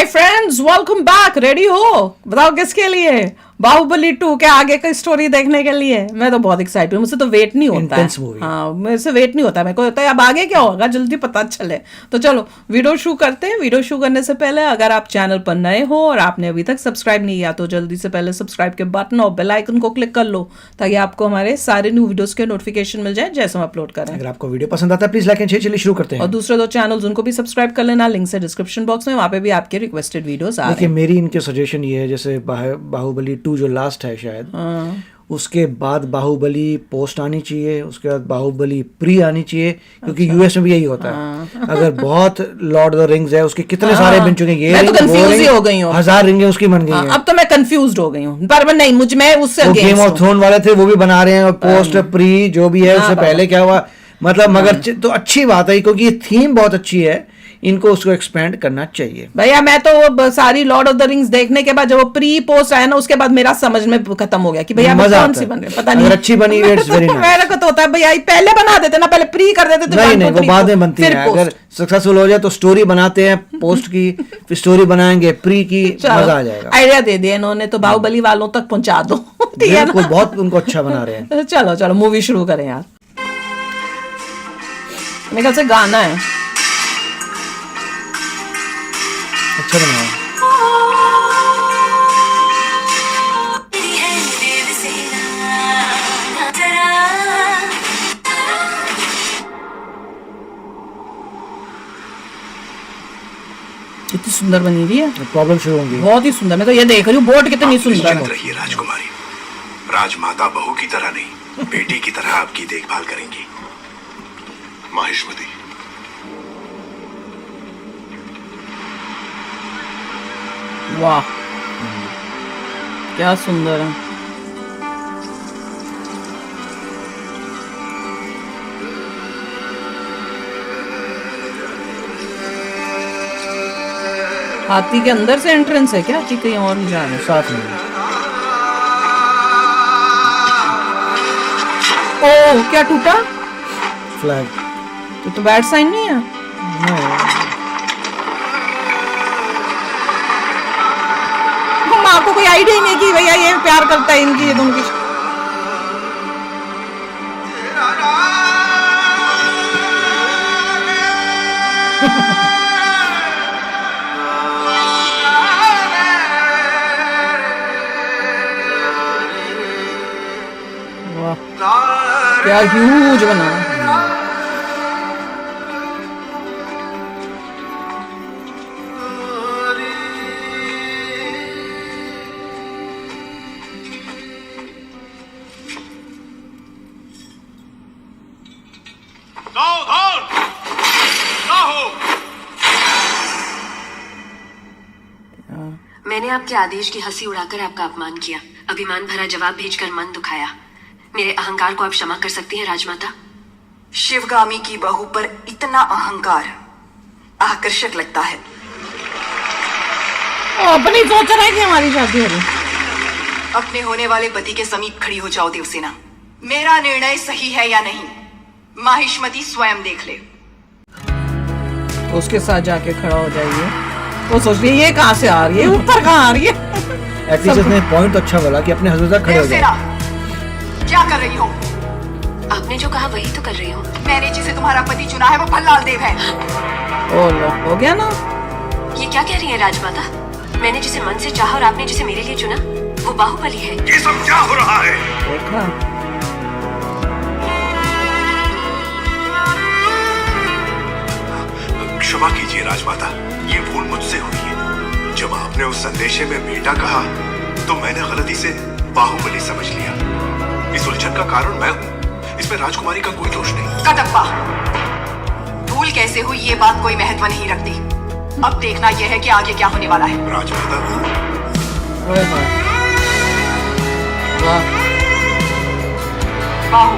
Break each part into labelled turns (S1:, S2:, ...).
S1: Friends, welcome back. Ready हो? बताओ किसके लिए? बाहुबली 2 के आगे की स्टोरी देखने के लिए। मैं तो बहुत एक्साइटेड हूँ, मुझसे तो वेट नहीं होता है। हाँ, मेरे से वेट नहीं होता, मेरे को होता है अब आगे क्या होगा जल्दी पता चले। तो चलो वीडियो शुरू करते हैं। वीडियो शुरू करने से पहले अगर आप चैनल पर नए हो और आपने अभी तक सब्सक्राइब नहीं किया तो जल्दी से पहले सब्सक्राइब के बटन और बेल आइकन को क्लिक कर लो ताकि आपको हमारे सारे न्यू वीडियोस के नोटिफिकेशन मिल जाए जैसे हम अपलोड करें।
S2: अगर आपको वीडियो पसंद आता है प्लीज लाइक एंड शेयर। चलिए शुरू करते हैं।
S1: और दूसरे दो चैनल्स उनको भी सब्सक्राइब कर लेना, लिंक है डिस्क्रिप्शन बॉक्स में, वहाँ पे भी आपके रिक्वेस्टेड वीडियोस आ रहे हैं।
S2: देखिए मेरी इनके सजेशन ये है, जैसे बाहुबली 2 जो लास्ट है शायद, उसके बाद बाहुबली पोस्ट आनी चाहिए, उसके बाद बाहुबली प्री आनी चाहिए, क्योंकि यूएस में भी यही होता है। अगर बहुत लॉर्ड ऑफ द रिंग्स है, उसके कितने सारे बन चुके हैं, ये
S1: मैं तो कंफ्यूज ही हो गई हूँ।
S2: 1000 रिंगें उसकी बन गई हैं।
S1: अब तो मैं कंफ्यूज्ड हो गई हूँ, पर नहीं मैं उससे
S2: गेम ऑफ थ्रोन वाले थे वो भी बना रहे हैं, और पोस्ट प्री जो भी है उससे पहले क्या हुआ, मतलब मगर तो अच्छी बात है क्योंकि ये थीम बहुत अच्छी है, इनको उसको एक्सपेंड करना चाहिए।
S1: भैया मैं तो वो सारी लॉर्ड ऑफ द रिंग्स देखने के बाद जब वो प्री पोस्ट आया ना, उसके बाद मेरा समझ में खत्म हो गया कि भैया कौन सी बन रही पता नहीं।
S2: अगर अच्छी बनी इट्स वेरी नाइस।
S1: मेरे को तो होता है भैया पहले बना देते ना, पहले प्री कर देते थे।
S2: नहीं वो बाद में बनती है। अगर सक्सेसफुल हो जाए तो स्टोरी बनाते हैं पोस्ट की, फिर स्टोरी बनाएंगे प्री की, मजा आ जाएगा।
S1: आइडिया दे दिया इन्होंने तो, बाहुबली वालों तक पहुंचा दो।
S2: बिल्कुल, बहुत उनको अच्छा बना रहे हैं।
S1: चलो चलो मूवी शुरू करें यार। मेरे ख्याल से गाना है
S2: अच्छा बनाया।
S1: कितनी सुंदर बनी हुई है।
S2: प्रॉब्लम शुरू होंगी।
S1: बहुत ही सुंदर। मैं तो ये देख रही हूँ बोट कितनी सुंदर है।
S3: रहिए राजकुमारी, राजमाता बहू की तरह नहीं बेटी की तरह आपकी देखभाल करेंगी। माहिष्मती।
S1: वाह क्या सुंदर है। हाथी के अंदर से एंट्रेंस है क्या कि कहीं और नहीं जा रहे हैं?
S2: साथ में
S1: ओह क्या टूटा?
S2: फ्लैग।
S1: तो बैड साइन नहीं है। माँ को कोई आइडिया ही नहीं कि भैया ये प्यार करता है इनकी, ये दोनों की। वाह क्या ह्यूज बना।
S4: मैंने आपके आदेश की हंसी उड़ाकर आपका अपमान किया, अभिमान भरा जवाब भेजकर मन दुखाया। मेरे अहंकार को आप क्षमा कर सकती हैं राजमाता?
S5: शिवगामी की बहू पर इतना अहंकार आकर्षक लगता है।
S1: अपनी सोच रहा है कि हमारी शादी हो रही।
S5: अपने होने वाले पति के समीप खड़ी हो जाओ देवसेना। मेरा निर्णय सही है या नहीं माहिष्मती स्वयं देख ले।
S1: उसके साथ जाके खड़ा हो जाइए। वो सोच रही है ये कहाँ से आ रही है, ऊपर कहाँ आ रही है।
S2: एटलीस्ट उसने पॉइंट तो अच्छा बोला कि अपने हस्बैंड तक खड़े हो जाए।
S5: क्या कर रही हो?
S4: आपने जो कहा वही तो कर रही हूँ।
S5: मैंने जिसे तुम्हारा पति चुना है वो भल्लाल देव है।
S1: ओ लो, हो गया ना।
S4: ये क्या कह रही है राजमाता? मैंने जिसे मन से चाहा और आपने जिसे मेरे लिए चुना वो बाहुबली है।
S3: ये सब क्या हो रहा है?
S1: देखा
S3: क्षमा कीजिए राजमाता, ये भूल मुझसे हुई है। जब आपने उस संदेशे में बेटा कहा तो मैंने गलती से बाहुबली समझ लिया। इस उलझन का कारण मैं हूँ, इसमें राजकुमारी का कोई दोष नहीं।
S5: कटप्पा, भूल कैसे हुई ये बात कोई महत्व नहीं रखती। अब देखना यह है कि आगे क्या होने वाला है।
S3: राजमाता
S5: बाहु,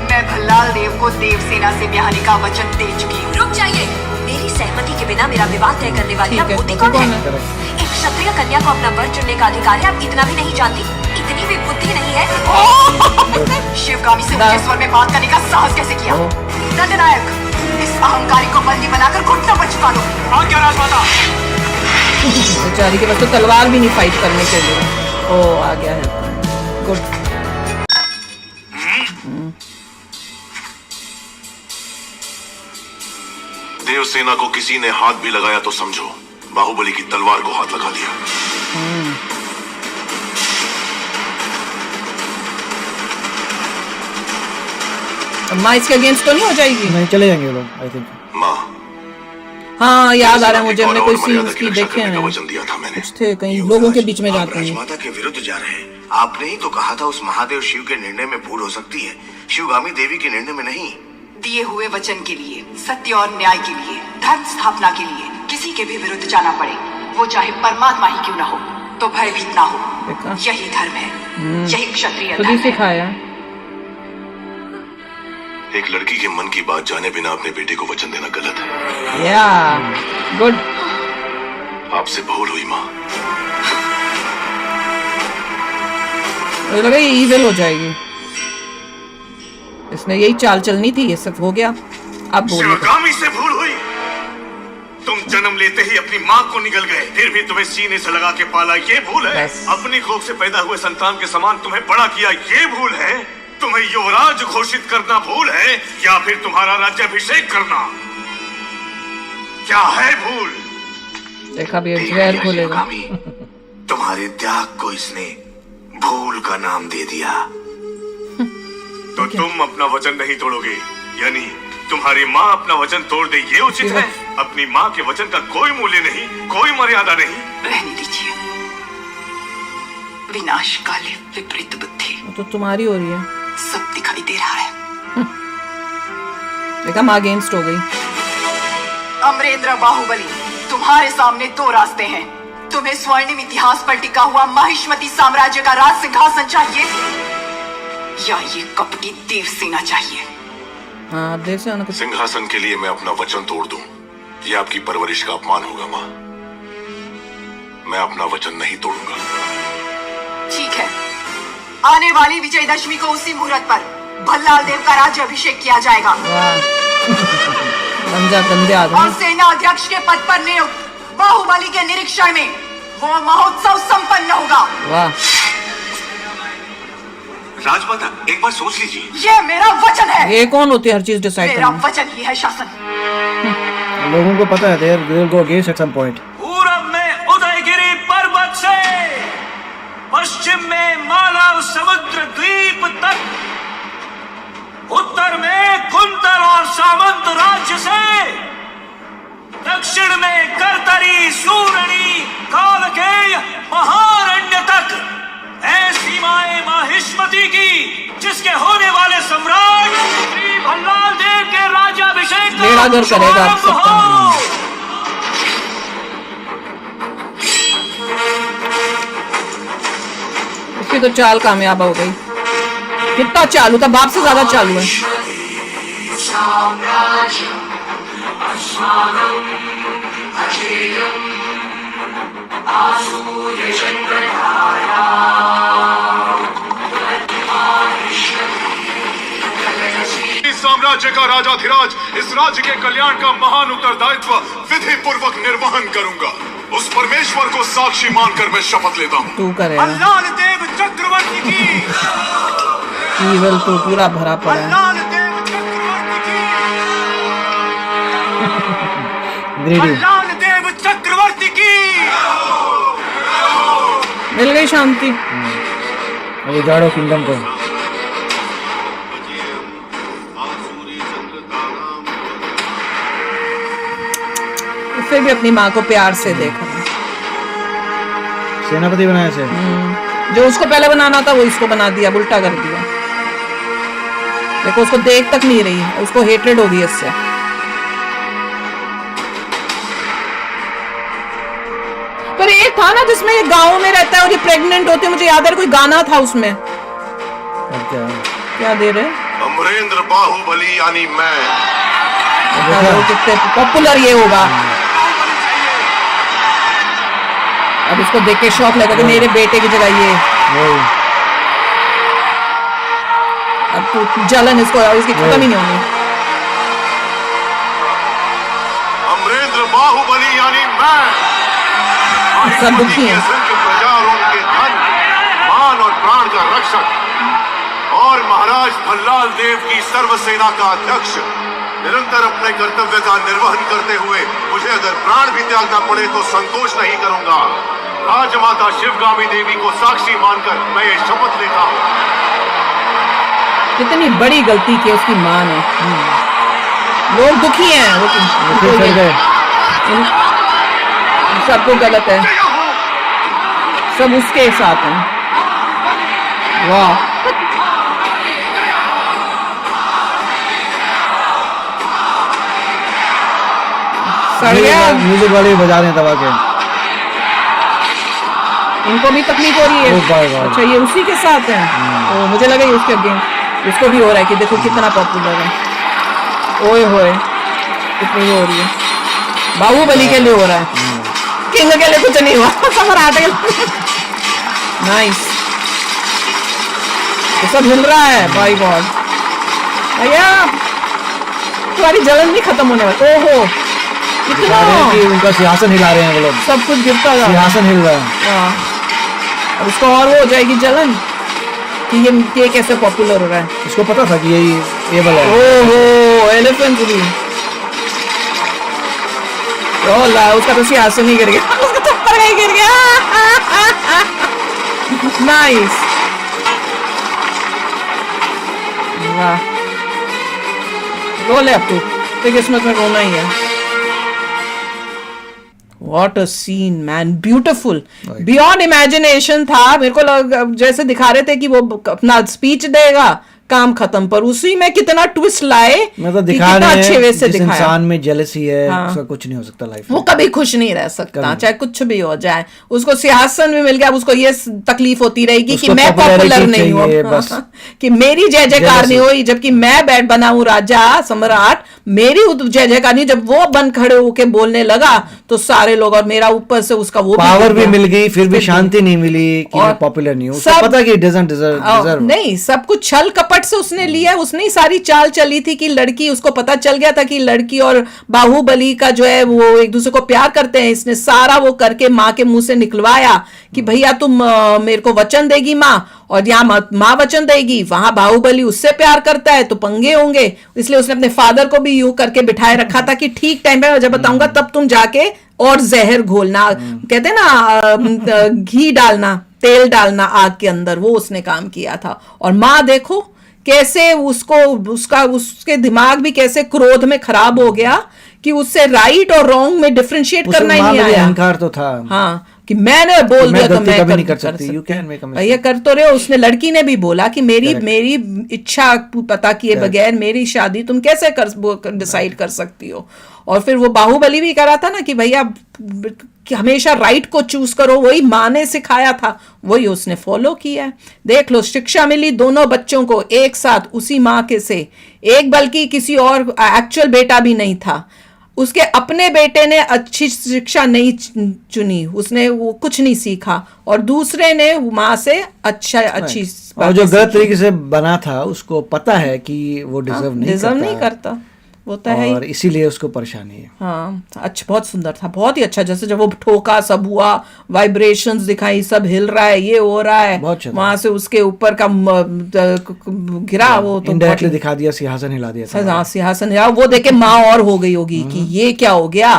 S5: मैं भल्लाल देव को देवसेना से ब्याहने का वचन दे चुकी हूँ।
S4: रुक जाइए, मेरी सहमति के बिना मेरा विवाह तय करने वाली आप मोती कौन है? एक क्षत्रिय कन्या को अपना वर चुनने का अधिकार है, आप इतना भी नहीं जानती? इतनी भी बुद्धि नहीं है?
S5: शिवगामी से ऊंचे स्वर में बात करने का साहस कैसे किया? दंडनायक, इस अहंकारी को बंदी बनाकर घुटनों पर छुपा दो।
S3: आज्ञा राजमाता।
S1: बेचारी के पास तो तलवार भी नहीं फाइट करने के लिए। ओ आ गया है, गुड।
S3: देवसेना को किसी ने हाथ भी लगाया तो समझो बाहुबली की तलवार को हाथ लगा दिया।
S1: माँ इसके अगेंस्ट तो नहीं हो जाएगी?
S2: नहीं, चले जाएंगे वो लोग आई थिंक।
S3: माँ,
S1: हाँ याद आ रहा है मुझे,
S3: सेना
S1: हमने
S3: की
S1: कोई
S3: गौरव और
S1: सीन्स
S3: मर्यादा
S1: की
S3: रक्षा
S1: देखे
S3: करने का
S1: हैं,
S3: वचन दिया था मैंने।
S1: कुछ थे कहीं
S3: युवराज,
S1: लोगों के बीच में
S3: आप
S1: जाते हैं।
S3: राजमाता के विरुद्ध जा रहे हैं। आपने ही तो कहा था उस महादेव शिव के निर्णय में भूल हो सकती है, शिवगामी देवी के निर्णय में नहीं।
S5: दिए हुए वचन के लिए, सत्य और न्याय के लिए, धर्म स्थापना के लिए किसी के भी विरुद्ध जाना पड़े, वो चाहे परमात्मा ही क्यों ना हो, तो भयभीत ना हो।
S1: देखा?
S5: यही धर्म है, यही क्षत्रिय
S1: खुद ही
S5: धर्म है।
S1: सिखाया।
S3: एक लड़की के मन की बात जाने बिना अपने बेटे को वचन देना गलत है।
S1: या गुड।
S3: आपसे भूल हुई माँ।
S1: मुझे लगा ये इविल हो जाएगी, इसने यही चाल चलनी थी, ये सब हो गया। अब बोलिए।
S3: शिवगामी से भूल हुई। तुम जन्म लेते ही अपनी माँ को निगल गए, फिर भी तुम्हें सीने से लगा के पाला, ये भूल है।
S1: बस।
S3: अपनी कोख से पैदा हुए संतान के समान तुम्हें बड़ा किया, ये भूल है। तुम्हें युवराज घोषित करना भूल है, या फिर तुम्हारा राज्याभिषेक करना, क्या है भूल?
S1: देखा भी जहर खोलेगा।
S3: तुम्हारे त्याग को इसने भूल का नाम दे दिया। तो तुम अपना वचन नहीं तोड़ोगे, यानी तुम्हारी माँ अपना वचन तोड़ दे, ये उचित है? अपनी माँ के वचन का कोई मूल्य नहीं, कोई मर्यादा नहीं।
S5: रहने दीजिए, विनाश काले विपरीत बुद्धि,
S1: वो तो तुम्हारी हो रही है।
S5: सब दिखाई दे रहा है।
S1: देखा, माँ अगेंस्ट हो गई।
S5: अमरेंद्र बाहुबली, तुम्हारे सामने दो रास्ते हैं। तुम्हें स्वर्णिम इतिहास पर टिका हुआ माहिष्मती साम्राज्य का राज सिंहासन चाहिए, या ये कपटी देवसेना चाहिए।
S1: हाँ, देवसेना को
S3: सिंहासन के लिए मैं अपना वचन तोड़ दूं, ये आपकी परवरिश का अपमान होगा माँ। मैं अपना वचन नहीं तोड़ूंगा।
S5: ठीक है, आने वाली विजयदशमी को उसी मुहूर्त पर भल्लाल देव का राज्य अभिषेक किया जाएगा।
S1: वाह गंजा गंदे
S5: और
S1: आदमी।
S5: सेना अध्यक्ष के पद पर नियुक्त बाहुबली के निरीक्षण में वो महोत्सव संपन्न होगा।
S1: वाह,
S3: राजमाता, एक बार सोच लीजिए।
S5: ये मेरा वचन है।
S1: ये कौन होती है हर चीज डिसाइड
S5: मेरा
S1: करना?
S5: वचन ही है शासन।
S2: लोगों को पता है they will go against at some point।
S6: पूरब में उदयगिरी पर्वत से पश्चिम में मालव समुद्र द्वीप तक, उत्तर में कुंतल और सामंत राज्य से, दक्षिण में करतरी सूरणी कालकेय महारण्य तक, ऐसी माए माहिष्मती की जिसके होने वाले सम्राट श्री भल्लाल देव के राज्याभिषेक का
S1: बेड़ा गर्क करेगा आप
S6: शुभारंभ
S1: सबका।
S6: हो।
S1: इसकी तो चाल कामयाब हो गई। कितना चालू था, बाप से ज्यादा चालू है।
S3: इस साम्राज्य का राजाधिराज इस राज्य के कल्याण का महान उत्तरदायित्व विधि पूर्वक निर्वहन करूंगा। उस परमेश्वर को साक्षी मानकर मैं शपथ लेता हूँ।
S1: तू करेगा।
S6: भल्लाल देव चक्रवर्ती की,
S1: ईवल तो पूरा भरा पड़ा है।
S6: भल्लाल देव चक्रवर्ती की,
S2: ग्रेडी
S6: भल्लाल देव चक्रवर्ती की।
S1: मिल गई शांति।
S2: ये जाड़ो किंगडम को
S1: फिर भी अपनी माँ को प्यार से देखा।
S2: सेनापति बनाया से।
S1: जो उसको पहले बनाना था वो इसको बना दिया, उल्टा कर दिया। देखो उसको देख तक नहीं रही, उसको हेट्रेड हो गई इससे। पर एक था ना जिसमें ये गांव में रहता है और ये प्रेग्नेंट होती है, मुझे याद है कोई गाना था उसमें।
S2: अब क्या
S1: क्या दे रहे?
S3: अमरेंद्र बाहुबली यानी मैं।
S1: कितने पॉपुलर ये होगा। अब इसको देख के शौक लगा कि मेरे बेटे की जगह ये।
S2: वही
S1: अब तो जलन इसको इसकी खत्म ही नहीं होनी।
S3: अमरेंद्र बाहुबली यानी मैं।
S1: सब दुखी हैं।
S3: असंख्य प्रजा और उनके धन, मान और प्राण का रक्षक और महाराज भल्लाल देव की सर्वसेना का अध्यक्ष निरंतर अपने कर्तव्य का निर्वहन करते हुए मुझे अगर प्राण भी त्यागना पड़े तो संकोच नहीं करूंगा। राजमाता शिवगामी देवी को साक्षी मानकर मैं ये शपथ लेता हूँ।
S1: कितनी बड़ी गलती की उसकी माँ ने। लोग दुखी हैं, वो
S2: फिर चल गए।
S1: सबको गलत है, सब उसके साथ हैं। वाह, सड़ गया।
S2: म्यूजिक वाले भी बजा रहे हैं दबा के।
S1: इनको भी तकलीफ हो रही
S2: ओ बाय
S1: है।
S2: बाय।
S1: अच्छा, ये उसी के साथ है। तो मुझे लगा ये उसके अगेंस्ट उसको भी हो रहा है कि देखो कितना पॉपुलर है। ओए होए, कितनी हो रही है। बाहुबली के लिए हो रहा है, किंग के लिए कुछ नहीं हुआ। सम्राट के लिए नाइस। ये सब हिल रहा है। बाय गॉड भैया, तुम्हारी जलन नहीं खत्म होने वाली। ओहो,
S2: दिखा
S1: कितना
S2: रहे हैं कि उनका सिंहासन हिला रहे हैं वो लोग।
S1: सब कुछ गिरता जा रहा है।
S2: सिंहासन हिल रहा है।
S1: हाँ। और उसको और वो हो जाएगी जलन कि ये कैसे पॉपुलर हो रहा है।
S2: उसको पता था कि यही एबल है।
S1: ओहो, एलिफेंट भी। ओ ला, उसका तो सिंहासन ही गिर गया। उसका थप्पड़ ही गिर गया। नाइस, वाह। रो ले अब तो किस्मत में रोना ही है। What a scene, man, beautiful, beyond imagination था। मेरे को जैसे दिखा रहे थे कि वो अपना स्पीच देगा, काम खत्म, पर उसी में कितना ट्विस्ट लाए।
S2: मतलब
S1: कि
S2: दिखा
S1: कितना
S2: रहे
S1: अच्छे
S2: हैं
S1: वे से
S2: जिस
S1: दिखाया।
S2: इंसान में जेलसी है,
S1: हाँ।
S2: उसका कुछ नहीं हो सकता लाइफ
S1: वो
S2: में।
S1: कभी खुश नहीं रह सकता, चाहे कुछ भी हो जाए। उसको सिंहासन भी मिल गया, अब उसको ये तकलीफ होती रहेगी कि
S2: उसको
S1: मैं पॉपुलर
S2: popularity
S1: नहीं हूँ,
S2: चाहिए, बस।
S1: कि मेरी जय जयकार नहीं हुई, जबकि मैं बैठ बना हूँ राजा सम्राट, मेरी जय जयकार नहीं। जब वो बन खड़े होके बोलने लगा तो सारे लोग, और मेरा ऊपर से उसका वो
S2: पावर भी मिल गई, फिर भी शांति नहीं मिली कि
S1: और
S2: मैं पॉपुलर नहीं हूँ।
S1: सब-
S2: उसको पता कि डजंट डिजर्व।
S1: नहीं, सब कुछ छल कपट से उसने लिया। उसने ही सारी चाल चली थी कि लड़की, उसको पता चल गया था कि लड़की और बाहुबली का जो है वो एक दूसरे को प्यार करते हैं। इसने सारा वो करके माँ के मुंह से निकलवाया कि भैया तुम मेरे को वचन देगी माँ, और यहाँ माँ वचन देगी, वहां बाहुबली उससे प्यार करता है तो पंगे होंगे। इसलिए उसने अपने फादर को भी यूं करके बिठाए रखा था कि ठीक टाइम पे जब बताऊंगा तब तुम जाके और जहर घोलना, कहते हैं ना घी डालना, तेल डालना आग के अंदर, वो उसने काम किया था। और माँ देखो कैसे उसके दिमाग भी कैसे क्रोध में खराब हो गया कि उससे राइट और रॉन्ग में डिफरेंशिएट करना ही नहीं आया।
S2: अहंकार तो था।
S1: हाँ, कि मैंने बोल दिया तो मैं
S2: कभी नहीं कर सकती। You can make a mistake।
S1: ये कर तो रहे हो। उसने, लड़की ने भी बोला कि मेरी इच्छा पता किए बगैर मेरी शादी तुम कैसे डिसाइड कर सकती हो। और फिर वो बाहुबली भी करा था ना कि भैया कि हमेशा राइट को चूज करो, वही माँ ने सिखाया था, वही उसने फॉलो किया है। देख लो, शिक्षा मिली दोनों बच्चों को एक साथ उसी माँ के से। एक बल्कि किसी और एक्चुअल बेटा भी नहीं था, उसके अपने बेटे ने अच्छी शिक्षा नहीं चुनी, उसने वो कुछ नहीं सीखा, और दूसरे ने माँ से अच्छी
S2: और जो गलत तरीके से बना था उसको पता है कि वो डिजर्व नहीं
S1: करता, वो तो है ही।
S2: और इसीलिए उसको परेशानी है।
S1: हाँ, अच्छा, बहुत सुंदर था, बहुत ही अच्छा। जैसे जब वो ठोका, सब हुआ, वाइब्रेशंस दिखाई, सब हिल रहा है, ये हो रहा है, वहां से उसके ऊपर का गिरा, वो तो
S2: इनडायरेक्टली दिखा दिया, सिंहासन हिला दिया।
S1: हाँ, सिंहासन हिला। वो देखे माँ और हो गई होगी कि ये क्या हो गया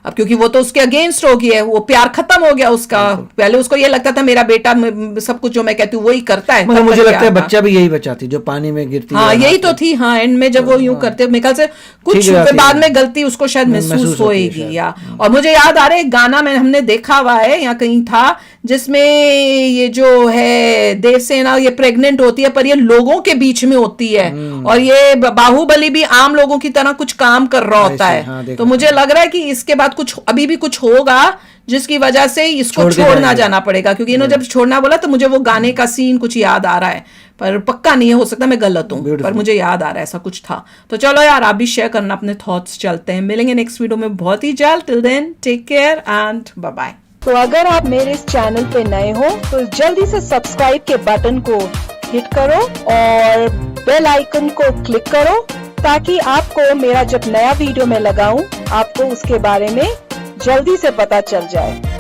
S1: अब, क्योंकि वो तो उसके अगेंस्ट हो गया है, वो प्यार खत्म हो गया उसका। पहले उसको ये लगता था मेरा बेटा सब कुछ जो मैं कहती हूँ वही करता है,
S2: मगर मुझे लगता है बच्चा भी यही बचाती जो पानी में गिरती।
S1: हाँ, यही तो थी। हाँ, एंड में जब वो यूं करते, मेरे ख्याल से कुछ बाद में गलती उसको शायद महसूस होएगी। या और मुझे याद आ रहा है एक गाना में हमने देखा हुआ है या कहीं था, जिसमें ये जो है देवसेना ये प्रेग्नेंट होती है, पर ये लोगों के बीच में होती है, और ये बाहुबली भी आम लोगों की तरह कुछ काम कर रहा होता है।
S2: हाँ,
S1: तो मुझे लग रहा है कि इसके बाद कुछ अभी भी कुछ होगा जिसकी वजह से इसको छोड़ना जाना पड़ेगा, क्योंकि इन्होंने जब छोड़ना बोला तो मुझे वो गाने का सीन कुछ याद आ रहा है, पर पक्का नहीं है, हो सकता मैं गलत हूँ, पर मुझे याद आ रहा है ऐसा कुछ था। तो चलो यार, आप भी शेयर करना अपने थॉट्स। चलते हैं, मिलेंगे नेक्स्ट वीडियो में बहुत ही जल्द। Till then take care and bye bye.
S7: तो अगर आप मेरे इस चैनल पे नए हो तो जल्दी से सब्सक्राइब के बटन को हिट करो और बेल आइकन को क्लिक करो, ताकि आपको मेरा जब नया वीडियो मैं लगाऊं आपको उसके बारे में जल्दी से पता चल जाए।